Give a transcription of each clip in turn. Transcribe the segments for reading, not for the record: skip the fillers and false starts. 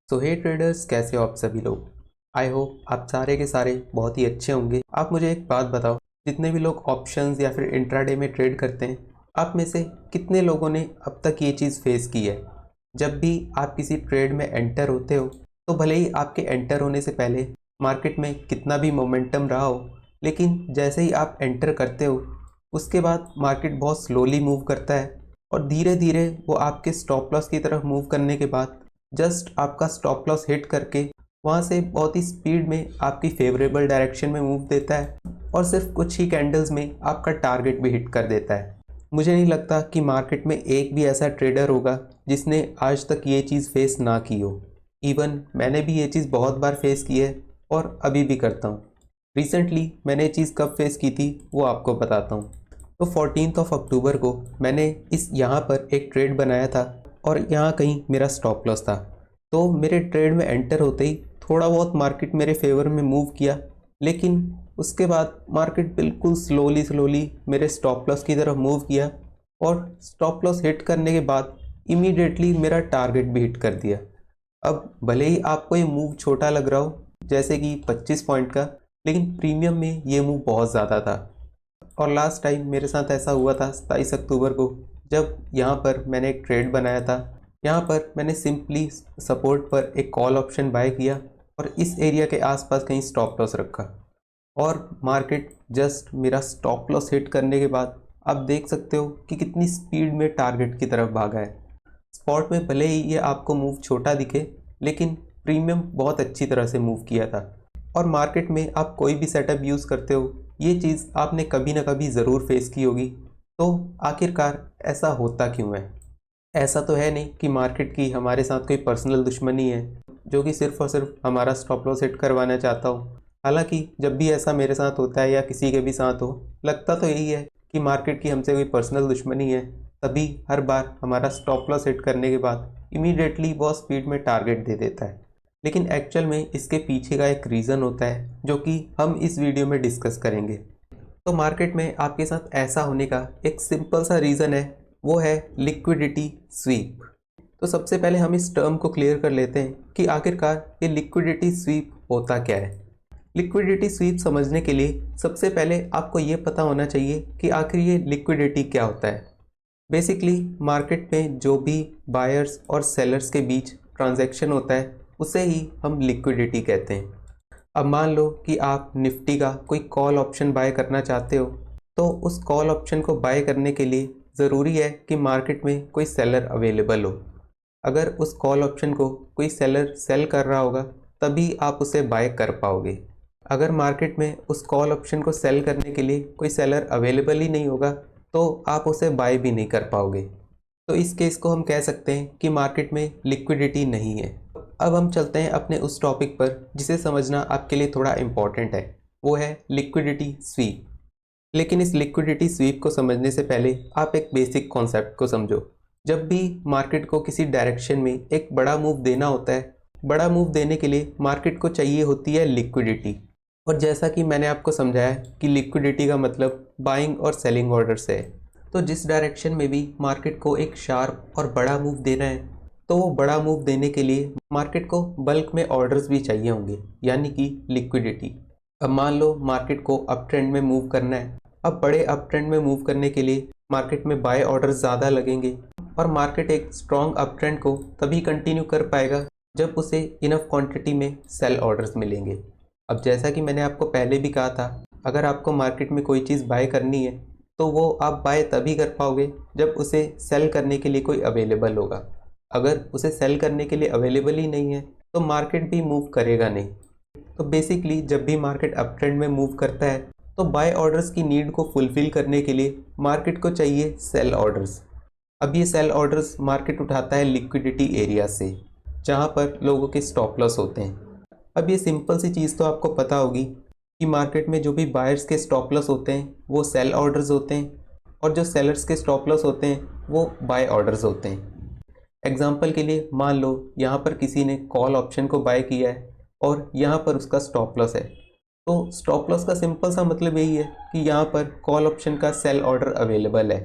सो हे traders, कैसे हो आप सभी लोग। आई होप आप सारे के सारे बहुत ही अच्छे होंगे। आप मुझे एक बात बताओ, जितने भी लोग ऑप्शंस या फिर इंट्राडे में ट्रेड करते हैं, आप में से कितने लोगों ने अब तक ये चीज़ फेस की है। जब भी आप किसी ट्रेड में एंटर होते हो तो भले ही आपके एंटर होने से पहले मार्केट में कितना भी मोमेंटम रहा हो, लेकिन जैसे ही आप एंटर करते हो उसके बाद मार्केट बहुत स्लोली मूव करता है और धीरे धीरे वो आपके स्टॉप लॉस की तरफ मूव करने के बाद जस्ट आपका स्टॉप लॉस हिट करके वहाँ से बहुत ही स्पीड में आपकी फेवरेबल डायरेक्शन में मूव देता है और सिर्फ कुछ ही कैंडल्स में आपका टारगेट भी हिट कर देता है। मुझे नहीं लगता कि मार्केट में एक भी ऐसा ट्रेडर होगा जिसने आज तक ये चीज़ फेस ना की हो। इवन मैंने भी ये चीज़ बहुत बार फेस की है और अभी भी करता हूँ। रिसेंटली मैंने ये चीज़ कब फेस की थी वो आपको बताता हूँ। तो 14 अक्टूबर को मैंने यहाँ पर एक ट्रेड बनाया था और यहाँ कहीं मेरा स्टॉप लॉस था। तो मेरे ट्रेड में एंटर होते ही थोड़ा बहुत मार्केट मेरे फेवर में मूव किया, लेकिन उसके बाद मार्केट बिल्कुल स्लोली मेरे स्टॉप लॉस की तरफ मूव किया और स्टॉप लॉस हिट करने के बाद इमीडिएटली मेरा टारगेट भी हिट कर दिया। अब भले ही आपको ये मूव छोटा लग रहा हो, जैसे कि 25 पॉइंट का, लेकिन प्रीमियम में ये मूव बहुत ज़्यादा था। और लास्ट टाइम मेरे साथ ऐसा हुआ था 27 अक्टूबर को, जब यहाँ पर मैंने एक ट्रेड बनाया था। यहाँ पर मैंने सिंपली सपोर्ट पर एक कॉल ऑप्शन बाय किया और इस एरिया के आसपास कहीं स्टॉप लॉस रखा और मार्केट जस्ट मेरा स्टॉप लॉस हिट करने के बाद आप देख सकते हो कि कितनी स्पीड में टारगेट की तरफ भागा है। स्पॉट में भले ही ये आपको मूव छोटा दिखे, लेकिन प्रीमियम बहुत अच्छी तरह से मूव किया था। और मार्केट में आप कोई भी सेटअप यूज़ करते हो, ये चीज़ आपने कभी ना कभी ज़रूर फेस की होगी। तो आखिरकार ऐसा होता क्यों है? ऐसा तो है नहीं कि मार्केट की हमारे साथ कोई पर्सनल दुश्मनी है जो कि सिर्फ और सिर्फ हमारा स्टॉप लॉस हिट करवाना चाहता हो। हालांकि जब भी ऐसा मेरे साथ होता है या किसी के भी साथ हो, लगता तो यही है कि मार्केट की हमसे कोई पर्सनल दुश्मनी है, तभी हर बार हमारा स्टॉप लॉस हिट करने के बाद इमीडिएटली बहुत स्पीड में टारगेट दे देता है। लेकिन एक्चुअल में इसके पीछे का एक रीज़न होता है जो कि हम इस वीडियो में डिस्कस करेंगे। तो मार्केट में आपके साथ ऐसा होने का एक सिंपल सा रीज़न है, वो है लिक्विडिटी स्वीप। तो सबसे पहले हम इस टर्म को क्लियर कर लेते हैं कि आखिरकार ये लिक्विडिटी स्वीप होता क्या है। लिक्विडिटी स्वीप समझने के लिए सबसे पहले आपको ये पता होना चाहिए कि आखिर ये लिक्विडिटी क्या होता है। बेसिकली मार्केट में जो भी बायर्स और सेलर्स के बीच ट्रांजैक्शन होता है उसे ही हम लिक्विडिटी कहते हैं। अब मान लो कि आप निफ्टी का कोई कॉल ऑप्शन बाय करना चाहते हो, तो उस कॉल ऑप्शन को बाय करने के लिए ज़रूरी है कि मार्केट में कोई सेलर अवेलेबल हो। अगर उस कॉल ऑप्शन को कोई सेलर सेल कर रहा होगा तभी आप उसे बाय कर पाओगे। अगर मार्केट में उस कॉल ऑप्शन को सेल करने के लिए कोई सेलर अवेलेबल ही नहीं होगा तो आप उसे बाय भी नहीं कर पाओगे। तो इस केस को हम कह सकते हैं कि मार्केट में लिक्विडिटी नहीं है। अब हम चलते हैं अपने उस टॉपिक पर जिसे समझना आपके लिए थोड़ा इम्पॉर्टेंट है, वो है लिक्विडिटी स्वीप। लेकिन इस लिक्विडिटी स्वीप को समझने से पहले आप एक बेसिक कॉन्सेप्ट को समझो। जब भी मार्केट को किसी डायरेक्शन में एक बड़ा मूव देना होता है, बड़ा मूव देने के लिए मार्केट को चाहिए होती है लिक्विडिटी। और जैसा कि मैंने आपको समझाया कि लिक्विडिटी का मतलब बाइंग और सेलिंग ऑर्डर से है। तो जिस डायरेक्शन में भी मार्केट को एक शार्प और बड़ा मूव देना है, तो वो बड़ा मूव देने के लिए मार्केट को बल्क में ऑर्डर्स भी चाहिए होंगे, यानी कि लिक्विडिटी। अब मान लो मार्केट को अप ट्रेंड में मूव करना है। अब बड़े अप ट्रेंड में मूव करने के लिए मार्केट में बाय ऑर्डर्स ज़्यादा लगेंगे और मार्केट एक स्ट्रॉन्ग अप ट्रेंड को तभी कंटिन्यू कर पाएगा जब उसे इनफ क्वांटिटी में सेल ऑर्डर्स मिलेंगे। अब जैसा कि मैंने आपको पहले भी कहा था, अगर आपको मार्केट में कोई चीज़ बाय करनी है तो वो आप बाय तभी कर पाओगे जब उसे सेल करने के लिए कोई अवेलेबल होगा। अगर उसे सेल करने के लिए अवेलेबल ही नहीं है तो मार्केट भी मूव करेगा नहीं। तो बेसिकली जब भी मार्केट अप ट्रेंड में मूव करता है तो बाय ऑर्डर्स की नीड को फुलफिल करने के लिए मार्केट को चाहिए सेल ऑर्डर्स। अब ये सेल ऑर्डर्स मार्केट उठाता है लिक्विडिटी एरिया से, जहाँ पर लोगों के स्टॉप लॉस होते हैं। अब ये सिंपल सी चीज़ तो आपको पता होगी कि मार्केट में जो भी बायर्स के स्टॉप लॉस होते हैं वो सेल ऑर्डर्स होते हैं और जो सेलर्स के स्टॉप लॉस होते हैं वो बाय ऑर्डर्स होते हैं। एग्जाम्पल के लिए मान लो यहाँ पर किसी ने कॉल ऑप्शन को बाय किया है और यहाँ पर उसका स्टॉप लॉस है। तो स्टॉप लॉस का सिंपल सा मतलब यही है कि यहाँ पर कॉल ऑप्शन का सेल ऑर्डर अवेलेबल है।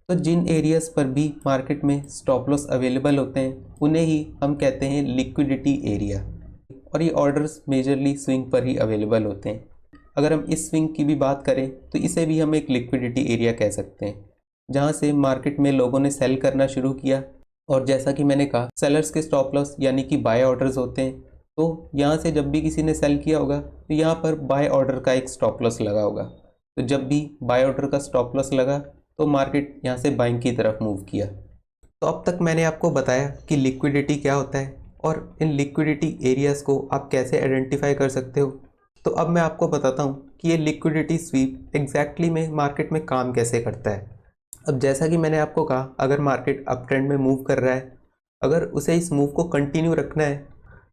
तो जिन एरियाज़ पर भी मार्केट में स्टॉप लॉस अवेलेबल होते हैं उन्हें ही हम कहते हैं लिक्विडिटी एरिया, और ये ऑर्डर्स मेजरली स्विंग पर ही अवेलेबल होते हैं। अगर हम इस स्विंग की भी बात करें तो इसे भी हम एक लिक्विडिटी एरिया कह सकते हैं, जहाँ से मार्केट में लोगों ने सेल करना शुरू किया, और जैसा कि मैंने कहा सेलर्स के स्टॉप लॉस यानी कि बाय ऑर्डर्स होते हैं। तो यहाँ से जब भी किसी ने सेल किया होगा तो यहाँ पर बाय ऑर्डर का एक स्टॉप लॉस लगा होगा, तो जब भी बाय ऑर्डर का स्टॉप लॉस लगा तो मार्केट यहाँ से बाइंग की तरफ मूव किया। तो अब तक मैंने आपको बताया कि लिक्विडिटी क्या होता है और इन लिक्विडिटी एरियाज़ को आप कैसे आइडेंटिफाई कर सकते हो। तो अब मैं आपको बताता हूँ कि ये लिक्विडिटी स्वीप एग्जैक्टली में मार्केट में काम कैसे करता है। अब जैसा कि मैंने आपको कहा, अगर मार्केट अप ट्रेंड में मूव कर रहा है, अगर उसे इस मूव को कंटिन्यू रखना है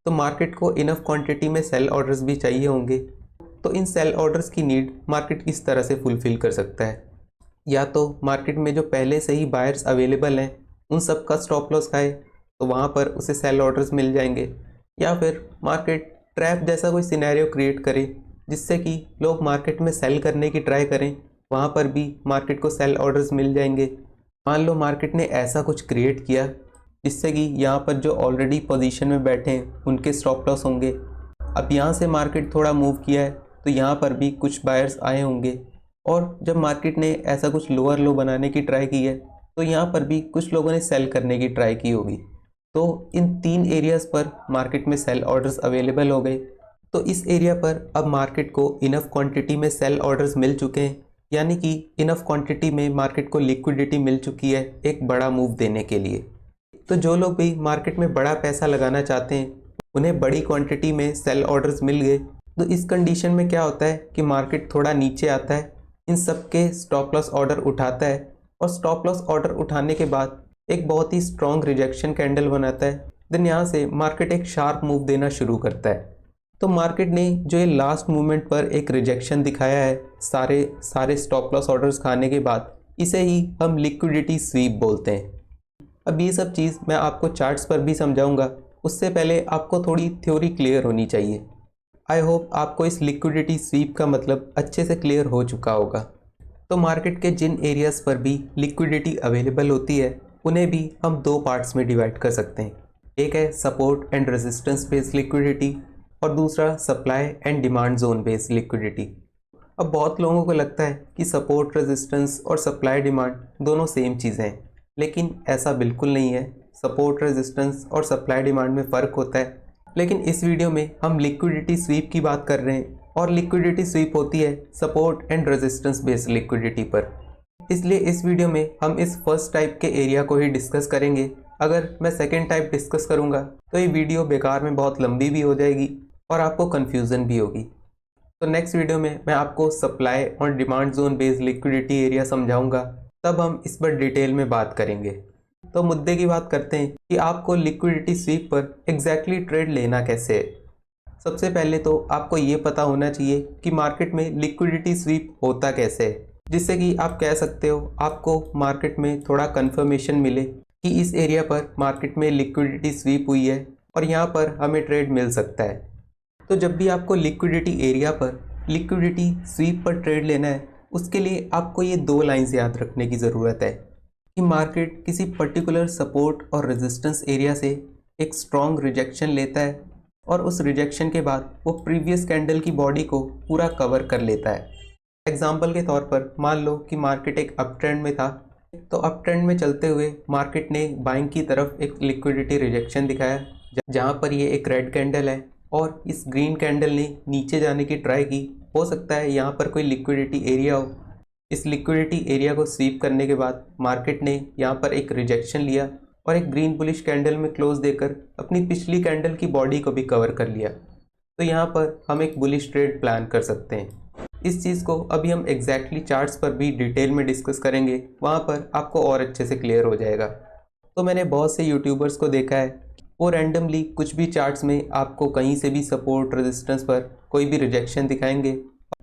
तो मार्केट को इनफ क्वांटिटी में सेल ऑर्डर्स भी चाहिए होंगे। तो इन सेल ऑर्डर्स की नीड मार्केट इस तरह से फुलफ़िल कर सकता है, या तो मार्केट में जो पहले से ही बायर्स अवेलेबल हैं उन सब का स्टॉप लॉस खाए तो वहाँ पर उसे सेल ऑर्डर्स मिल जाएंगे, या फिर मार्केट ट्रैप जैसा कोई सिनेरियो क्रिएट करे जिससे कि लोग मार्केट में सेल करने की ट्राई करें, वहाँ पर भी मार्केट को सेल ऑर्डर्स मिल जाएंगे। मान लो मार्केट ने ऐसा कुछ क्रिएट किया जिससे कि यहाँ पर जो ऑलरेडी पोजीशन में बैठे हैं उनके स्टॉप लॉस होंगे। अब यहाँ से मार्केट थोड़ा मूव किया है तो यहाँ पर भी कुछ बायर्स आए होंगे, और जब मार्केट ने ऐसा कुछ लोअर लो बनाने की ट्राई की है तो यहाँ पर भी कुछ लोगों ने सेल करने की ट्राई की होगी। तो इन तीन एरियाज़ पर मार्केट में सेल ऑर्डर्स अवेलेबल हो गए। तो इस एरिया पर अब मार्केट को इनफ क्वांटिटी में सेल ऑर्डर्स मिल चुके हैं, यानी कि इनफ क्वांटिटी में मार्केट को लिक्विडिटी मिल चुकी है एक बड़ा मूव देने के लिए। तो जो लोग भी मार्केट में बड़ा पैसा लगाना चाहते हैं उन्हें बड़ी क्वांटिटी में सेल ऑर्डर्स मिल गए। तो इस कंडीशन में क्या होता है कि मार्केट थोड़ा नीचे आता है, इन सब के स्टॉप लॉस ऑर्डर उठाता है, और स्टॉप लॉस ऑर्डर उठाने के बाद एक बहुत ही स्ट्रॉन्ग रिजेक्शन कैंडल बनाता है। देन यहाँ से मार्केट एक शार्प मूव देना शुरू करता है। तो मार्केट ने जो ये लास्ट मूवमेंट पर एक रिजेक्शन दिखाया है सारे स्टॉप लॉस ऑर्डर्स खाने के बाद, इसे ही हम लिक्विडिटी स्वीप बोलते हैं। अब ये सब चीज़ मैं आपको चार्ट्स पर भी समझाऊंगा, उससे पहले आपको थोड़ी थ्योरी क्लियर होनी चाहिए। आई होप आपको इस लिक्विडिटी स्वीप का मतलब अच्छे से क्लियर हो चुका होगा। तो मार्केट के जिन एरियाज़ पर भी लिक्विडिटी अवेलेबल होती है उन्हें भी हम दो पार्ट्स में डिवाइड कर सकते हैं। एक है support and resistance based liquidity, और दूसरा supply and demand zone based liquidity. अब बहुत लोगों को लगता है कि सपोर्ट, रेजिस्टेंस और सप्लाई डिमांड दोनों सेम चीज़ें हैं, लेकिन ऐसा बिल्कुल नहीं है। सपोर्ट, रेजिस्टेंस और सप्लाई डिमांड में फ़र्क होता है। लेकिन इस वीडियो में हम लिक्विडिटी स्वीप की बात कर रहे हैं, और लिक्विडिटी स्वीप होती है support and resistance based liquidity पर। इसलिए इस वीडियो में हम इस फर्स्ट टाइप के एरिया को ही डिस्कस करेंगे। अगर मैं सेकेंड टाइप डिस्कस करूँगा तो ये वीडियो बेकार में बहुत लंबी भी हो जाएगी और आपको कन्फ्यूज़न भी होगी। तो नेक्स्ट वीडियो में मैं आपको सप्लाई और demand zone based liquidity area समझाऊंगा, तब हम इस पर डिटेल में बात करेंगे। तो मुद्दे की बात करते हैं कि आपको लिक्विडिटी स्वीप पर एग्जैक्टली ट्रेड लेना कैसे है। सबसे पहले तो आपको ये पता होना चाहिए कि मार्केट में लिक्विडिटी स्वीप होता कैसे है, जिससे कि आप कह सकते हो आपको मार्केट में थोड़ा कंफर्मेशन मिले कि इस एरिया पर मार्केट में लिक्विडिटी स्वीप हुई है और यहाँ पर हमें ट्रेड मिल सकता है। तो जब भी आपको लिक्विडिटी एरिया पर लिक्विडिटी स्वीप पर ट्रेड लेना है, उसके लिए आपको ये दो लाइंस याद रखने की ज़रूरत है कि मार्केट किसी पर्टिकुलर सपोर्ट और रेजिस्टेंस एरिया से एक स्ट्रॉन्ग रिजेक्शन लेता है, और उस रिजेक्शन के बाद वो प्रीवियस कैंडल की बॉडी को पूरा कवर कर लेता है। एग्जाम्पल के तौर पर मान लो कि मार्केट एक अप ट्रेंड में था, तो अप ट्रेंड में चलते हुए मार्केट ने बाइंग की तरफ एक लिक्विडिटी रिजेक्शन दिखाया, जहाँ पर ये एक रेड कैंडल है और इस ग्रीन कैंडल ने नीचे जाने की ट्राई की। हो सकता है यहाँ पर कोई लिक्विडिटी एरिया हो। इस लिक्विडिटी एरिया को स्वीप करने के बाद मार्केट ने यहाँ पर एक रिजेक्शन लिया और एक ग्रीन बुलिश कैंडल में क्लोज देकर अपनी पिछली कैंडल की बॉडी को भी कवर कर लिया। तो यहाँ पर हम एक बुलिश ट्रेड प्लान कर सकते हैं। इस चीज़ को अभी हम एग्जैक्टली चार्ट्स पर भी डिटेल में डिस्कस करेंगे, वहाँ पर आपको और अच्छे से क्लियर हो जाएगा। तो मैंने बहुत से यूट्यूबर्स को देखा है, वो रैंडमली कुछ भी चार्ट्स में आपको कहीं से भी सपोर्ट, रेजिस्टेंस पर कोई भी रिजेक्शन दिखाएंगे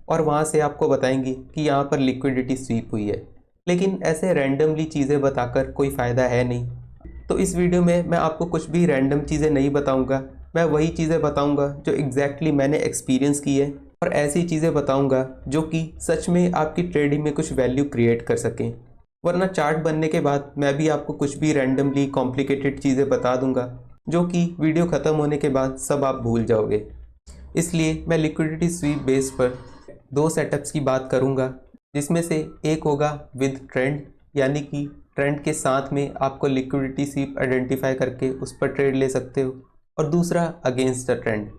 और वहाँ से आपको बताएंगे कि यहाँ पर लिक्विडिटी स्वीप हुई है। लेकिन ऐसे रैंडमली चीज़ें बताकर कोई फ़ायदा है नहीं। तो इस वीडियो में मैं आपको कुछ भी रैंडम चीज़ें नहीं बताऊँगा, मैं वही चीज़ें बताऊँगा जो एग्जैक्टली मैंने एक्सपीरियंस की है, और ऐसी चीज़ें बताऊँगा जो कि सच में आपकी ट्रेडिंग में कुछ वैल्यू क्रिएट कर सकें। वरना चार्ट बनने के बाद मैं भी आपको कुछ भी रैंडमली कॉम्प्लिकेटेड चीज़ें बता दूंगा जो कि वीडियो ख़त्म होने के बाद सब आप भूल जाओगे। इसलिए मैं लिक्विडिटी स्वीप बेस पर दो सेटअप्स की बात करूंगा, जिसमें से एक होगा विद ट्रेंड, यानी कि ट्रेंड के साथ में आपको लिक्विडिटी स्वीप आइडेंटिफाई करके उस पर ट्रेड ले सकते हो, और दूसरा अगेंस्ट द ट्रेंड,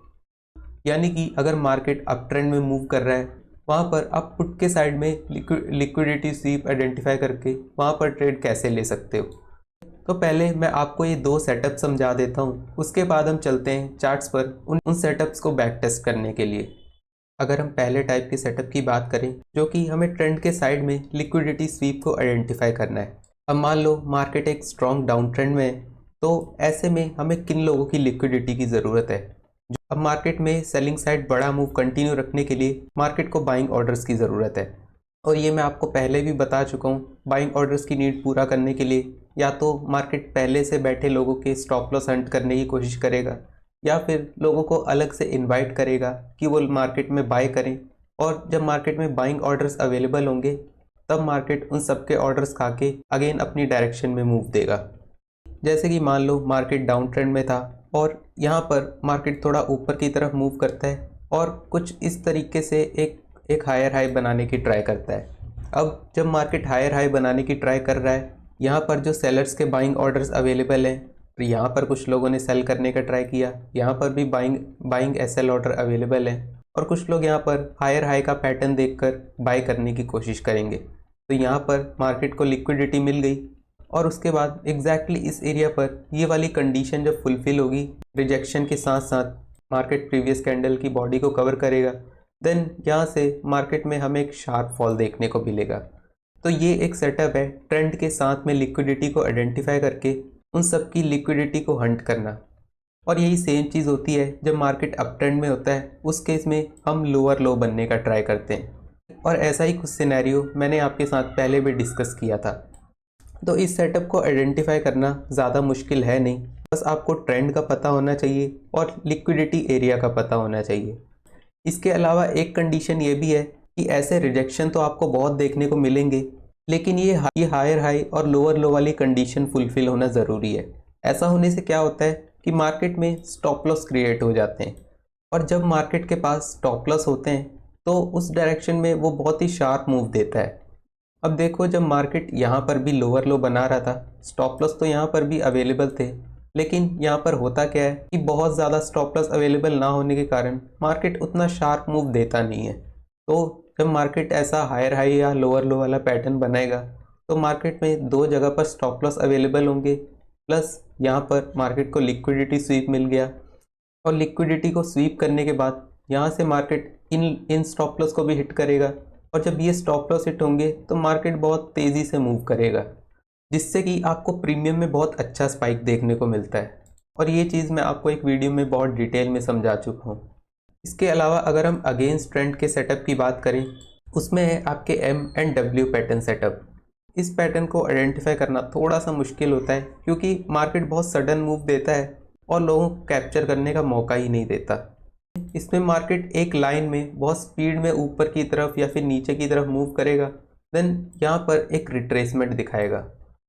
यानी कि अगर मार्केट अप ट्रेंड में मूव कर रहा है वहाँ पर आप पुट के साइड में लिक्विडिटी स्वीप आइडेंटिफाई करके वहाँ पर ट्रेड कैसे ले सकते हो। तो पहले मैं आपको ये दो सेटअप समझा देता हूँ, उसके बाद हम चलते हैं चार्ट्स पर उन सेटअप्स को बैक टेस्ट करने के लिए। अगर हम पहले टाइप के सेटअप की बात करें, जो कि हमें ट्रेंड के साइड में लिक्विडिटी स्वीप को आइडेंटिफाई करना है। अब मान लो मार्केट एक स्ट्रॉन्ग डाउन ट्रेंड में है, तो ऐसे में हमें किन लोगों की लिक्विडिटी की ज़रूरत है। अब मार्केट में सेलिंग साइड बड़ा मूव कंटिन्यू रखने के लिए मार्केट को बाइंग ऑर्डर्स की ज़रूरत है, और ये मैं आपको पहले भी बता चुका हूँ। बाइंग ऑर्डर्स की नीड पूरा करने के लिए या तो मार्केट पहले से बैठे लोगों के स्टॉप लॉस हंट करने की कोशिश करेगा, या फिर लोगों को अलग से इनवाइट करेगा कि वो मार्केट में बाय करें, और जब मार्केट में बाइंग ऑर्डर्स अवेलेबल होंगे तब मार्केट उन सबके ऑर्डर्स खा के अगेन अपनी डायरेक्शन में मूव देगा। जैसे कि मान लो मार्केट डाउन ट्रेंड में था और यहाँ पर मार्केट थोड़ा ऊपर की तरफ मूव करता है और कुछ इस तरीके से एक हायर हाई बनाने की ट्राई करता है। अब जब मार्केट हायर हाई बनाने की ट्राई कर रहा है, यहाँ पर जो सेलर्स के बाइंग ऑर्डर्स अवेलेबल हैं, तो यहाँ पर कुछ लोगों ने सेल करने का ट्राई किया, यहाँ पर भी बाइंग एसएल ऑर्डर अवेलेबल है, और कुछ लोग यहाँ पर हायर हाई का पैटर्न देखकर बाय करने की कोशिश करेंगे। तो यहाँ पर मार्केट को लिक्विडिटी मिल गई, और उसके बाद एग्जैक्टली इस एरिया पर ये वाली कंडीशन जब फुलफिल होगी, रिजेक्शन के साथ साथ मार्केट प्रीवियस कैंडल की बॉडी को कवर करेगा, देन यहाँ से मार्केट में हमें एक शार्प फॉल देखने को मिलेगा। तो ये एक सेटअप है ट्रेंड के साथ में लिक्विडिटी को आइडेंटिफाई करके उन सब की लिक्विडिटी को हंट करना। और यही सेम चीज़ होती है जब मार्केट अप ट्रेंड में होता है, उस केस में हम लोअर लो बनने का ट्राई करते हैं, और ऐसा ही कुछ सिनेरियो मैंने आपके साथ पहले भी डिस्कस किया था। तो इस सेटअप को आइडेंटिफाई करना ज़्यादा मुश्किल है नहीं, बस आपको ट्रेंड का पता होना चाहिए और लिक्विडिटी एरिया का पता होना चाहिए। इसके अलावा एक कंडीशन ये भी है कि ऐसे रिजेक्शन तो आपको बहुत देखने को मिलेंगे, लेकिन ये हायर हाई और लोअर लो वाली कंडीशन फुलफिल होना ज़रूरी है। ऐसा होने से क्या होता है कि मार्केट में स्टॉप लॉस क्रिएट हो जाते हैं, और जब मार्केट के पास स्टॉप लॉस होते हैं तो उस डायरेक्शन में वो बहुत ही शार्प मूव देता है। अब देखो, जब मार्केट यहाँ पर भी लोअर लो बना रहा था, स्टॉप लॉस तो यहाँ पर भी अवेलेबल थे, लेकिन यहाँ पर होता क्या है कि बहुत ज़्यादा स्टॉप लॉस अवेलेबल ना होने के कारण मार्केट उतना शार्प मूव देता नहीं है। तो जब मार्केट ऐसा हायर हाई या लोअर लो वाला पैटर्न बनाएगा तो मार्केट में दो जगह पर स्टॉप लॉस अवेलेबल होंगे, प्लस यहाँ पर मार्केट को लिक्विडिटी स्वीप मिल गया, और लिक्विडिटी को स्वीप करने के बाद यहाँ से मार्केट इन स्टॉप लॉस को भी हिट करेगा, और जब ये स्टॉप लॉस हिट होंगे तो मार्केट बहुत तेज़ी से मूव करेगा, जिससे कि आपको प्रीमियम में बहुत अच्छा स्पाइक देखने को मिलता है। और ये चीज़ मैं आपको एक वीडियो में बहुत डिटेल में समझा चुका हूँ। इसके अलावा अगर हम अगेंस्ट ट्रेंड के सेटअप की बात करें, उसमें है आपके M&W पैटर्न सेटअप। इस पैटर्न को आइडेंटिफाई करना थोड़ा सा मुश्किल होता है, क्योंकि मार्केट बहुत सडन मूव देता है और लोगों को कैप्चर करने का मौका ही नहीं देता। इसमें मार्केट एक लाइन में बहुत स्पीड में ऊपर की तरफ या फिर नीचे की तरफ मूव करेगा, देन यहाँ पर एक रिट्रेसमेंट दिखाएगा।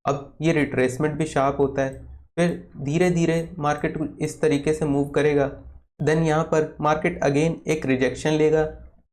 अब ये रिट्रेसमेंट भी शार्प होता है, फिर धीरे धीरे मार्केट इस तरीके से मूव करेगा, देन यहाँ पर मार्केट अगेन एक रिजेक्शन लेगा।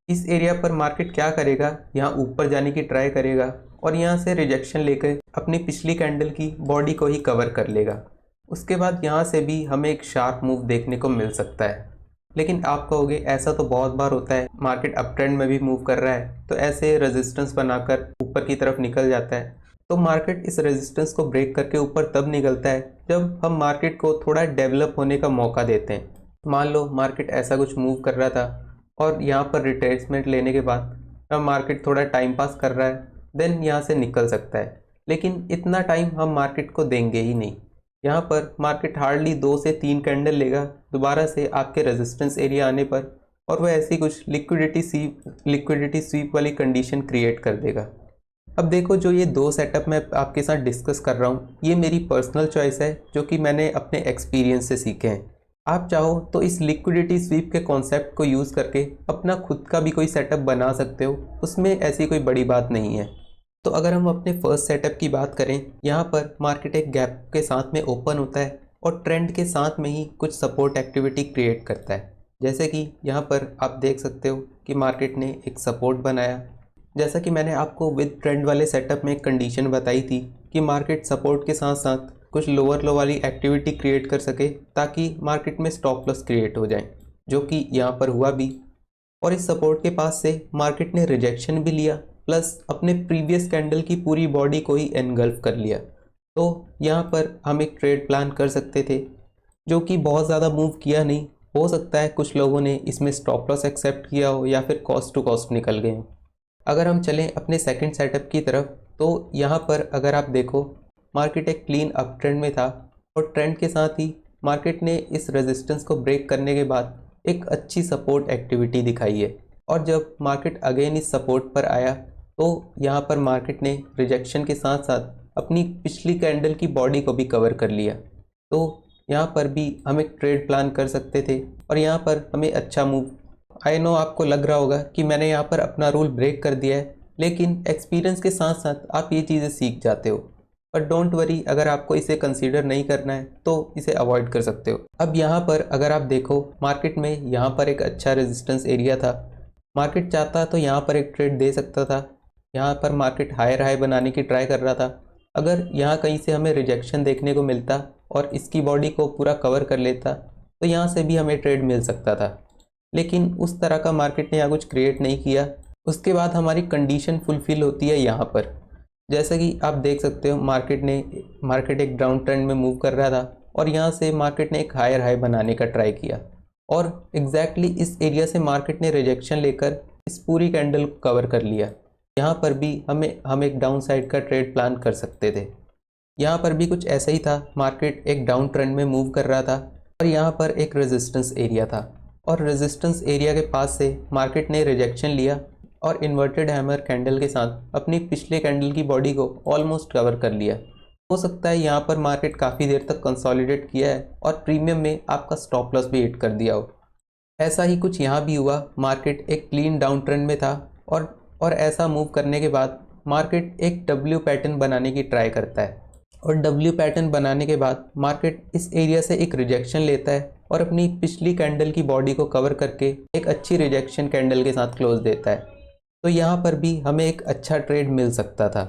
इस एरिया पर मार्केट क्या करेगा, यहाँ ऊपर जाने की ट्राई करेगा और यहाँ से रिजेक्शन लेकर अपनी पिछली कैंडल की बॉडी को ही कवर कर लेगा। उसके बाद यहाँ से भी हमें एक शार्प मूव देखने को मिल सकता है। लेकिन आप कहोगे ऐसा तो बहुत बार होता है, मार्केट अप ट्रेंड में भी मूव कर रहा है तो ऐसे रेजिस्टेंस बनाकर ऊपर की तरफ निकल जाता है। तो मार्केट इस रेजिस्टेंस को ब्रेक करके ऊपर तब निकलता है जब हम मार्केट को थोड़ा डेवलप होने का मौका देते हैं। मान लो मार्केट ऐसा कुछ मूव कर रहा था और यहाँ पर रिट्रेसमेंट लेने के बाद अब मार्केट थोड़ा टाइम पास कर रहा है, देन यहाँ से निकल सकता है। लेकिन इतना टाइम हम मार्केट को देंगे ही नहीं। यहाँ पर मार्केट हार्डली 2 से 3 कैंडल लेगा दोबारा से आपके रेजिस्टेंस एरिया आने पर, और वह ऐसी कुछ लिक्विडिटी स्वीप वाली कंडीशन क्रिएट कर देगा। अब देखो, जो ये दो सेटअप मैं आपके साथ डिस्कस कर रहा हूँ, ये मेरी पर्सनल चॉइस है जो कि मैंने अपने एक्सपीरियंस से सीखे हैं। आप चाहो तो इस लिक्विडिटी स्वीप के कॉन्सेप्ट को यूज़ करके अपना खुद का भी कोई सेटअप बना सकते हो, उसमें ऐसी कोई बड़ी बात नहीं है। तो तो अगर हम अपने फर्स्ट सेटअप की बात करें, यहाँ पर मार्केट एक गैप के साथ में ओपन होता है और ट्रेंड के साथ में ही कुछ सपोर्ट एक्टिविटी क्रिएट करता है। जैसे कि यहाँ पर आप देख सकते हो कि मार्केट ने एक सपोर्ट बनाया। जैसा कि मैंने आपको विद ट्रेंड वाले सेटअप में एक कंडीशन बताई थी कि मार्केट सपोर्ट के साथ साथ कुछ लोअर लो वाली एक्टिविटी क्रिएट कर सके ताकि मार्केट में स्टॉप लॉस क्रिएट हो जाए, जो कि यहाँ पर हुआ भी। और इस सपोर्ट के पास से मार्केट ने रिजेक्शन भी लिया, प्लस अपने प्रीवियस कैंडल की पूरी बॉडी को ही एनगल्फ कर लिया। तो यहाँ पर हम एक ट्रेड प्लान कर सकते थे, जो कि बहुत ज़्यादा मूव किया नहीं। हो सकता है कुछ लोगों ने इसमें स्टॉप लॉस एक्सेप्ट किया हो या फिर कॉस्ट टू कॉस्ट निकल गए हों। अगर हम चलें अपने सेकंड सेटअप की तरफ, तो यहाँ पर अगर आप देखो, मार्केट एक क्लीन अप ट्रेंड में था और ट्रेंड के साथ ही मार्केट ने इस रेजिस्टेंस को ब्रेक करने के बाद एक अच्छी सपोर्ट एक्टिविटी दिखाई है। और जब मार्केट अगेन इस सपोर्ट पर आया तो यहाँ पर मार्केट ने रिजेक्शन के साथ साथ अपनी पिछली कैंडल की बॉडी को भी कवर कर लिया। तो यहाँ पर भी हम एक ट्रेड प्लान कर सकते थे और यहाँ पर हमें अच्छा मूव। आई नो आपको लग रहा होगा कि मैंने यहाँ पर अपना रूल ब्रेक कर दिया है, लेकिन एक्सपीरियंस के साथ साथ आप ये चीज़ें सीख जाते हो। पर डोंट वरी, अगर आपको इसे कंसीडर नहीं करना है तो इसे अवॉइड कर सकते हो। अब यहाँ पर अगर आप देखो, मार्केट में यहाँ पर एक अच्छा रेजिस्टेंस एरिया था। मार्केट चाहता तो यहाँ पर एक ट्रेड दे सकता था। यहाँ पर मार्केट हायर हाई बनाने की ट्राई कर रहा था। अगर यहाँ कहीं से हमें रिजेक्शन देखने को मिलता और इसकी बॉडी को पूरा कवर कर लेता तो यहाँ से भी हमें ट्रेड मिल सकता था, लेकिन उस तरह का मार्केट ने यहाँ कुछ क्रिएट नहीं किया। उसके बाद हमारी कंडीशन फुलफिल होती है यहाँ पर। जैसा कि आप देख सकते हो, मार्केट एक डाउन ट्रेंड में मूव कर रहा था और यहाँ से मार्केट ने एक हायर हाई बनाने का ट्राई किया और एग्जैक्टली इस एरिया से मार्केट ने रिजेक्शन लेकर इस पूरी कैंडल को कवर कर लिया। यहाँ पर भी हम एक डाउन साइड का ट्रेड प्लान कर सकते थे। यहाँ पर भी कुछ ऐसा ही था, मार्केट एक डाउन ट्रेंड में मूव कर रहा था और यहाँ पर एक रेजिस्टेंस एरिया था और रेजिस्टेंस एरिया के पास से मार्केट ने रिजेक्शन लिया और इन्वर्टेड हैमर कैंडल के साथ अपनी पिछले कैंडल की बॉडी को ऑलमोस्ट कवर कर लिया। हो सकता है यहाँ पर मार्केट काफ़ी देर तक कंसोलिडेट किया है और प्रीमियम में आपका स्टॉप लॉस भी हिट कर दिया हो। ऐसा ही कुछ यहाँ भी हुआ। मार्केट एक क्लीन डाउन ट्रेंड में था और ऐसा मूव करने के बाद मार्केट एक डब्ल्यू पैटर्न बनाने की ट्राई करता है और डब्ल्यू पैटर्न बनाने के बाद मार्केट इस एरिया से एक रिजेक्शन लेता है और अपनी पिछली कैंडल की बॉडी को कवर करके एक अच्छी रिजेक्शन कैंडल के साथ क्लोज देता है। तो यहाँ पर भी हमें एक अच्छा ट्रेड मिल सकता था।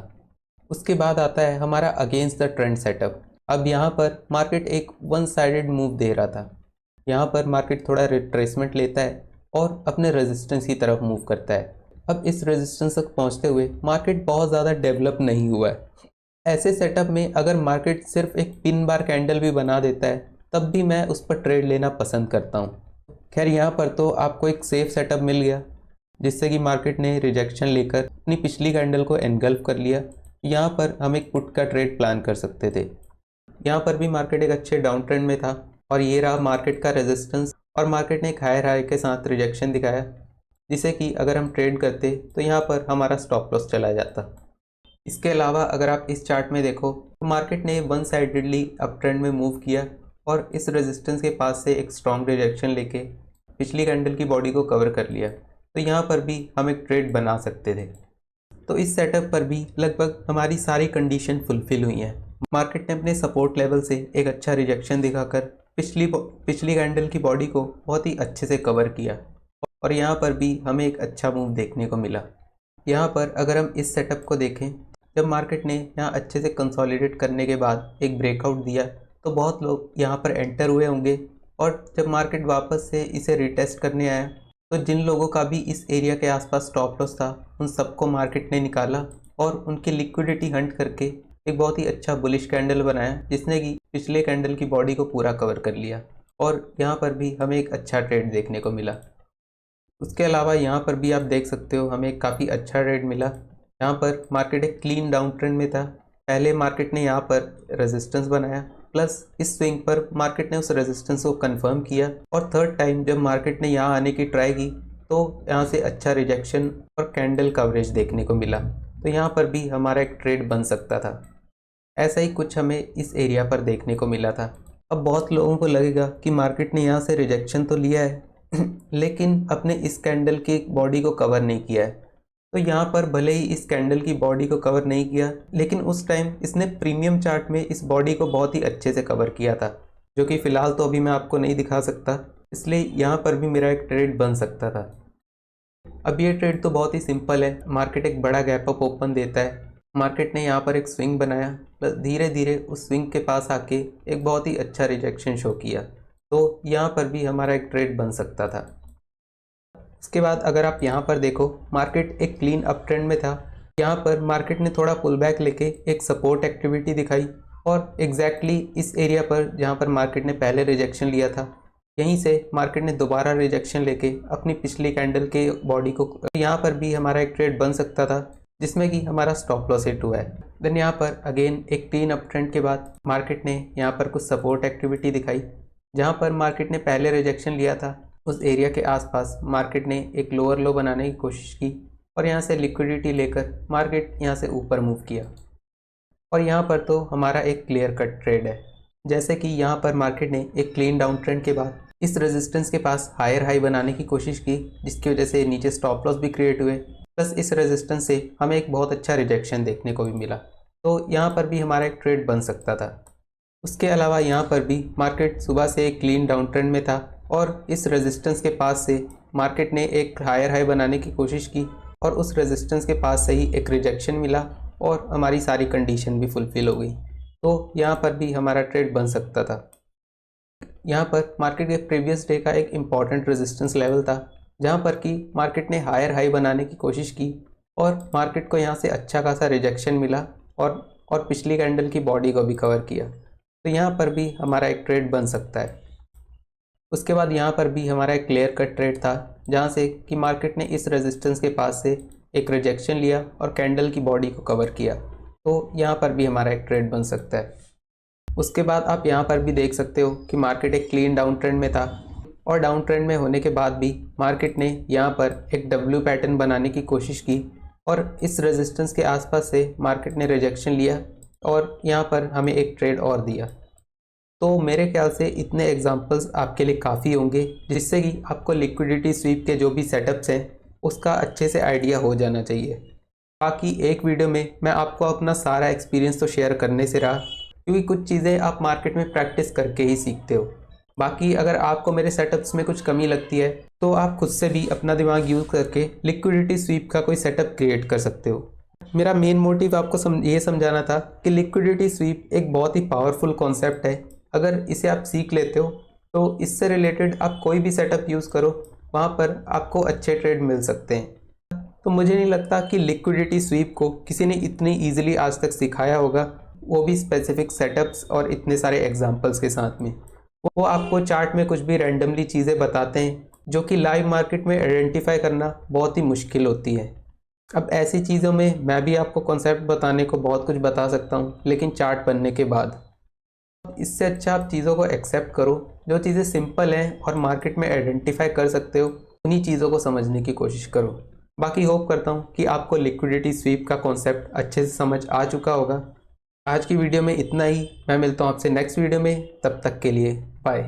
उसके बाद आता है हमारा अगेंस्ट द ट्रेंड सेटअप। अब यहाँ पर मार्केट एक वन साइडेड मूव दे रहा था। यहाँ पर मार्केट थोड़ा रिट्रेसमेंट लेता है और अपने रेजिस्टेंस की तरफ मूव करता है। अब इस रेजिस्टेंस तक पहुँचते हुए मार्केट बहुत ज़्यादा डेवलप नहीं हुआ है। ऐसे सेटअप में अगर मार्केट सिर्फ एक पिन बार कैंडल भी बना देता है तब भी मैं उस पर ट्रेड लेना पसंद करता हूँ। खैर, यहाँ पर तो आपको एक सेफ सेटअप मिल गया जिससे कि मार्केट ने रिजेक्शन लेकर अपनी पिछली कैंडल को एनगल्फ कर लिया। यहाँ पर हम एक पुट का ट्रेड प्लान कर सकते थे। यहाँ पर भी मार्केट एक अच्छे डाउन ट्रेंड में था और ये रहा मार्केट का रेजिस्टेंस और मार्केट ने एक हायर हाई के साथ रिजेक्शन दिखाया, जिसे कि अगर हम ट्रेड करते तो यहाँ पर हमारा स्टॉप लॉस चला जाता। इसके अलावा अगर आप इस चार्ट में देखो तो मार्केट ने वन साइडेडली अप ट्रेंड में मूव किया और इस रेजिस्टेंस के पास से एक स्ट्रॉन्ग रिजेक्शन लेके पिछली कैंडल की बॉडी को कवर कर लिया। तो यहाँ पर भी हम एक ट्रेड बना सकते थे। तो इस सेटअप पर भी लगभग हमारी सारी कंडीशन फुलफिल हुई हैं। मार्केट ने अपने सपोर्ट लेवल से एक अच्छा रिजेक्शन दिखाकर पिछली कैंडल की बॉडी को बहुत ही अच्छे से कवर किया और यहाँ पर भी हमें एक अच्छा मूव देखने को मिला। यहाँ पर अगर हम इस सेटअप को देखें, जब मार्केट ने यहाँ अच्छे से कंसोलिडेट करने के बाद एक ब्रेकआउट दिया तो बहुत लोग यहाँ पर एंटर हुए होंगे और जब मार्केट वापस से इसे रिटेस्ट करने आया तो जिन लोगों का भी इस एरिया के आसपास स्टॉप लॉस था उन सबको मार्केट ने निकाला और उनकी लिक्विडिटी हंट करके एक बहुत ही अच्छा बुलिश कैंडल बनाया, जिसने कि पिछले कैंडल की बॉडी को पूरा कवर कर लिया और यहाँ पर भी हमें एक अच्छा ट्रेड देखने को मिला। उसके अलावा यहाँ पर भी आप देख सकते हो हमें काफ़ी अच्छा ट्रेड मिला। यहाँ पर मार्केट एक क्लीन डाउन ट्रेंड में था। पहले मार्केट ने यहाँ पर रेजिस्टेंस बनाया, प्लस इस स्विंग पर मार्केट ने उस रेजिस्टेंस को कंफर्म किया और थर्ड टाइम जब मार्केट ने यहाँ आने की ट्राई की तो यहाँ से अच्छा रिजेक्शन और कैंडल कवरेज देखने को मिला। तो यहाँ पर भी हमारा एक ट्रेड बन सकता था। ऐसा ही कुछ हमें इस एरिया पर देखने को मिला था। अब बहुत लोगों को लगेगा कि मार्केट ने यहाँ से रिजेक्शन तो लिया है लेकिन अपने इस कैंडल की बॉडी को कवर नहीं किया है। तो यहाँ पर भले ही इस कैंडल की बॉडी को कवर नहीं किया, लेकिन उस टाइम इसने प्रीमियम चार्ट में इस बॉडी को बहुत ही अच्छे से कवर किया था, जो कि फ़िलहाल तो अभी मैं आपको नहीं दिखा सकता, इसलिए यहाँ पर भी मेरा एक ट्रेड बन सकता था। अब ये ट्रेड तो बहुत ही सिंपल है। मार्केट एक बड़ा गैप अप ओपन देता है, मार्केट ने यहाँ पर एक स्विंग बनाया, प्लस धीरे धीरे उस स्विंग के पास आके एक बहुत ही अच्छा रिजेक्शन शो किया, तो यहाँ पर भी हमारा एक ट्रेड बन सकता था। इसके बाद अगर आप यहाँ पर देखो, मार्केट एक क्लीन अप ट्रेंड में था। यहाँ पर मार्केट ने थोड़ा पुल बैक लेके एक सपोर्ट एक्टिविटी दिखाई और एग्जैक्टली इस एरिया पर जहाँ पर मार्केट ने पहले रिजेक्शन लिया था, यहीं से मार्केट ने दोबारा रिजेक्शन लेके अपनी पिछली कैंडल के बॉडी को, यहाँ पर भी हमारा एक ट्रेड बन सकता था जिसमें कि हमारा स्टॉप लॉस हिट हुआ है। देन यहाँ पर अगेन एक क्लीन अप ट्रेंड के बाद मार्केट ने यहाँ पर कुछ सपोर्ट एक्टिविटी दिखाई, जहाँ पर मार्केट ने पहले रिजेक्शन लिया था उस एरिया के आसपास मार्केट ने एक लोअर लो बनाने की कोशिश की और यहाँ से लिक्विडिटी लेकर मार्केट यहाँ से ऊपर मूव किया, और यहाँ पर तो हमारा एक क्लियर कट ट्रेड है। जैसे कि यहाँ पर मार्केट ने एक क्लीन डाउन ट्रेंड के बाद इस रेजिस्टेंस के पास हायर हाई बनाने की कोशिश की, जिसकी वजह से नीचे स्टॉप लॉस भी क्रिएट हुए, प्लस इस रेजिस्टेंस से हमें एक बहुत अच्छा रिजेक्शन देखने को भी मिला, तो यहाँ पर भी हमारा एक ट्रेड बन सकता था। उसके अलावा यहाँ पर भी मार्केट सुबह से एक क्लीन डाउन ट्रेंड में था और इस रेजिस्टेंस के पास से मार्केट ने एक हायर हाई बनाने की कोशिश की और उस रेजिस्टेंस के पास से ही एक रिजेक्शन मिला और हमारी सारी कंडीशन भी फुलफ़िल हो गई, तो यहाँ पर भी हमारा ट्रेड बन सकता था। यहाँ पर मार्केट के प्रीवियस डे का एक इम्पॉर्टेंट रेजिस्टेंस लेवल था, जहाँ पर कि मार्केट ने हायर हाई बनाने की कोशिश की और मार्केट को यहाँ से अच्छा खासा रिजेक्शन मिला और पिछली कैंडल की बॉडी को भी कवर किया, तो यहाँ पर भी हमारा एक ट्रेड बन सकता है। उसके बाद यहाँ पर भी हमारा एक क्लियर कट ट्रेड था, जहाँ से कि मार्केट ने इस रेजिस्टेंस के पास से एक रिजेक्शन लिया और कैंडल की बॉडी को कवर किया, तो यहाँ पर भी हमारा एक ट्रेड बन सकता है। उसके बाद आप यहाँ पर भी देख सकते हो कि मार्केट एक क्लीन डाउन ट्रेंड में था और डाउन ट्रेंड में होने के बाद भी मार्केट ने यहाँ पर एक डब्ल्यू पैटर्न बनाने की कोशिश की और इस रेजिस्टेंस के आसपास से मार्केट ने रिजेक्शन लिया और यहाँ पर हमें एक ट्रेड और दिया। तो मेरे ख्याल से इतने एग्जांपल्स आपके लिए काफ़ी होंगे, जिससे कि आपको लिक्विडिटी स्वीप के जो भी सेटअप्स हैं उसका अच्छे से आइडिया हो जाना चाहिए। बाकी एक वीडियो में मैं आपको अपना सारा एक्सपीरियंस तो शेयर करने से रहा, क्योंकि कुछ चीज़ें आप मार्केट में प्रैक्टिस करके ही सीखते हो। बाकी अगर आपको मेरे सेटअप्स में कुछ कमी लगती है तो आप खुद से भी अपना दिमाग यूज़ करके लिक्विडिटी स्वीप का कोई सेटअप क्रिएट कर सकते हो। मेरा मेन मोटिव आपको ये समझाना था कि लिक्विडिटी स्वीप एक बहुत ही पावरफुल कॉन्सेप्ट है। अगर इसे आप सीख लेते हो तो इससे रिलेटेड आप कोई भी सेटअप यूज़ करो, वहाँ पर आपको अच्छे ट्रेड मिल सकते हैं। तो मुझे नहीं लगता कि लिक्विडिटी स्वीप को किसी ने इतनी ईजिली आज तक सिखाया होगा, वो भी स्पेसिफिक सेटअप्स और इतने सारे एग्जांपल्स के साथ में। वो आपको चार्ट में कुछ भी रैंडमली चीज़ें बताते हैं जो कि लाइव मार्केट में आइडेंटिफाई करना बहुत ही मुश्किल होती है। अब ऐसी चीज़ों में मैं भी आपको कॉन्सेप्ट बताने को बहुत कुछ बता सकता हूँ, लेकिन चार्ट बनने के बाद इससे अच्छा आप चीज़ों को एक्सेप्ट करो, जो चीज़ें सिंपल हैं और मार्केट में आइडेंटिफाई कर सकते हो, उन्हीं चीज़ों को समझने की कोशिश करो। बाकी होप करता हूँ कि आपको लिक्विडिटी स्वीप का कॉन्सेप्ट अच्छे से समझ आ चुका होगा। आज की वीडियो में इतना ही। मैं मिलता हूँ आपसे नेक्स्ट वीडियो में, तब तक के लिए बाय।